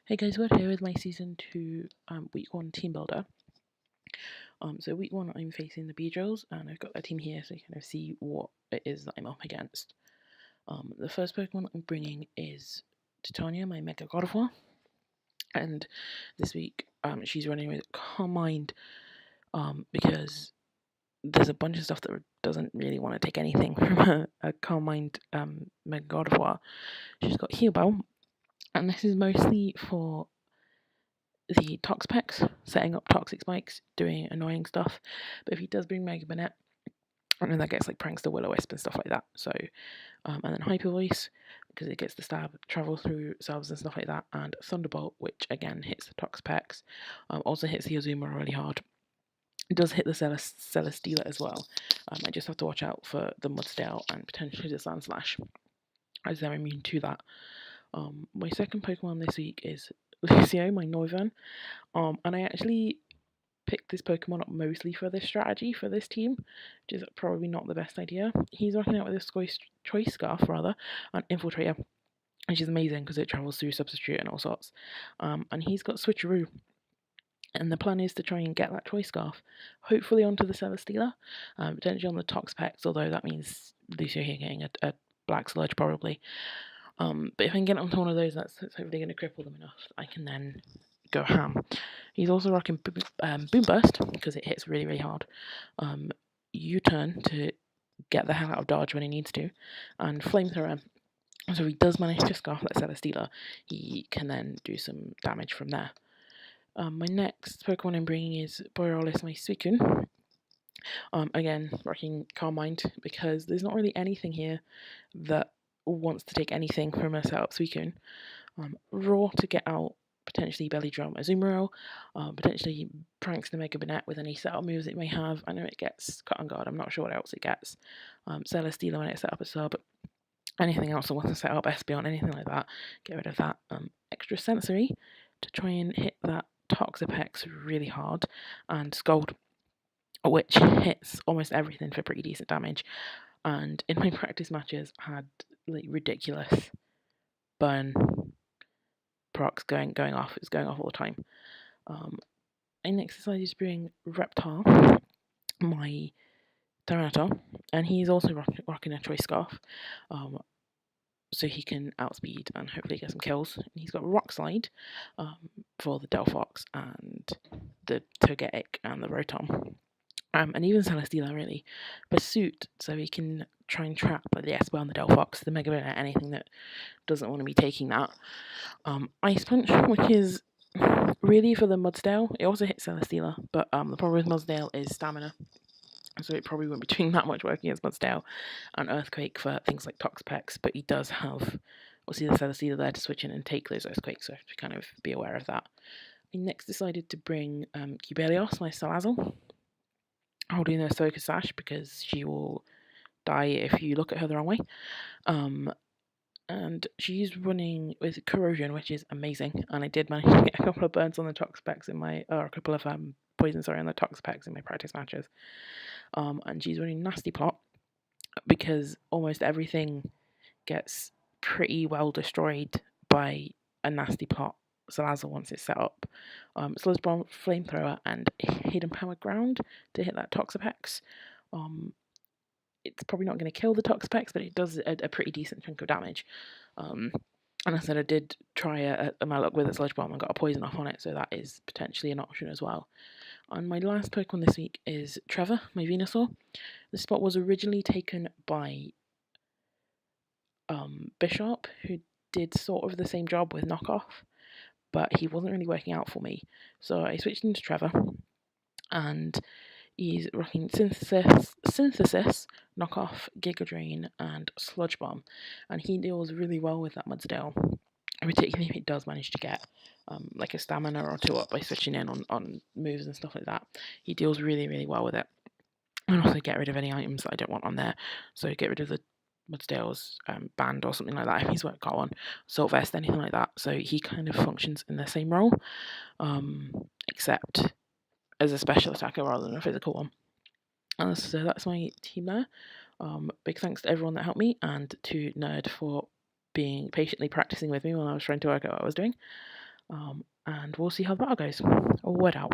Hey guys, we're here with my season 2 week 1 team builder. So week 1 I'm facing the Beedrills and I've got a team here so you kind of see what it is that I'm up against. The first Pokemon I'm bringing is Titania, my Mega God of War, and this week she's running with Calm Mind because there's a bunch of stuff that doesn't really want to take anything from a Calm Mind Mega God of War. She's got Heal Bell, and this is mostly for the Toxapex, setting up toxic spikes, doing annoying stuff. But if he does bring Mega Banette, and then that gets like Prankster, Will-O-Wisp and stuff like that. So, and then Hyper Voice, because it gets the stab, travel through cells and stuff like that, and Thunderbolt, which again hits the Toxapex, also hits the Azuma really hard. It does hit the Celesteela as well. I just have to watch out for the Mudstail and potentially the Sandslash, as they're immune to that. My second Pokemon this week is Lucio, my Noivern, and I actually picked this Pokemon up mostly for this strategy for this team, which is probably not the best idea. He's rocking out with a Choice Scarf, rather, an Infiltrator, which is amazing because it travels through Substitute and all sorts. And he's got Switcheroo, and the plan is to try and get that Choice Scarf, hopefully onto the Celesteela, potentially on the Toxapex, although that means Lucio here getting a Black Sludge probably. But if I can get onto one of those, that's hopefully going to cripple them enough. I can then go ham. He's also rocking Boom Burst because it hits really, really hard. U-turn to get the hell out of dodge when he needs to, and Flamethrower. So if he does manage to scarf that Celesteela, he can then do some damage from there. My next Pokemon I'm bringing is Borealis, my Suicune. Again, rocking Calm Mind because there's not really anything here that wants to take anything from a setup Suicune. Raw to get out potentially Belly Drum Azumarill, potentially Prankster Mega Banette with any setup moves it may have. I know it gets Cut and Guard, I'm not sure what else it gets. Celesteela when it's set up a sub. Anything else that wants to set up Espeon, anything like that, get rid of that. Extra Sensory to try and hit that Toxapex really hard, and Scold, which hits almost everything for pretty decent damage. And in my practice matches, had like ridiculous burn procs going off. It's going off all the time. I next decided to bring Reptar, my Tyranitar, and he's also rocking a Choice Scarf, so he can outspeed and hopefully get some kills. And he's got Rock Slide for the Delphox and the Togetic and the Rotom. And even Celesteela, really. Pursuit, so he can try and trap like the Espeon and the Delphox, the Mega Banette, anything that doesn't want to be taking that. Ice Punch, which is really for the Mudstail. It also hits Celesteela, but the problem with Mudstail is stamina, so it probably won't be doing that much work against Mudstail. And Earthquake for things like Toxapex, but he does have, obviously, the Celesteela there to switch in and take those Earthquakes, so I have to kind of be aware of that. I next decided to bring Cubelios, my Salazzle, holding the Focus Sash because she will die if you look at her the wrong way. And she's running with Corrosion, which is amazing. And I did manage to get a couple of burns on the Toxapex in my, or a couple of poisons, on the Toxapex in my practice matches. And she's running Nasty Plot because almost everything gets pretty well destroyed by a Nasty Plot Salazzle once it's set up. Sludge Bomb, Flamethrower, and Hidden Power Ground to hit that Toxapex. It's probably not going to kill the Toxapex, but it does a pretty decent chunk of damage. And I said I did try my luck with a Sludge Bomb and got a poison off on it, so that is potentially an option as well. And my last Pokemon this week is Trevor, my Venusaur. This spot was originally taken by Bishop, who did sort of the same job with Knockoff, but he wasn't really working out for me. So I switched into Trevor, and he's rocking Synthesis, Knockoff, Giga Drain, and Sludge Bomb, and he deals really well with that Mudstail, particularly if it does manage to get like a stamina or two up by switching in on moves and stuff like that. He deals really, really well with it. And also get rid of any items that I don't want on there. So get rid of the Mudstail's band or something like that if he's got one. Salt Vest, anything like that. So he kind of functions in the same role, except as a special attacker rather than a physical one. So that's my team there. Big thanks to everyone that helped me, and to Nerd for being patiently practicing with me while I was trying to work out what I was doing. and we'll see how the battle goes. Word out.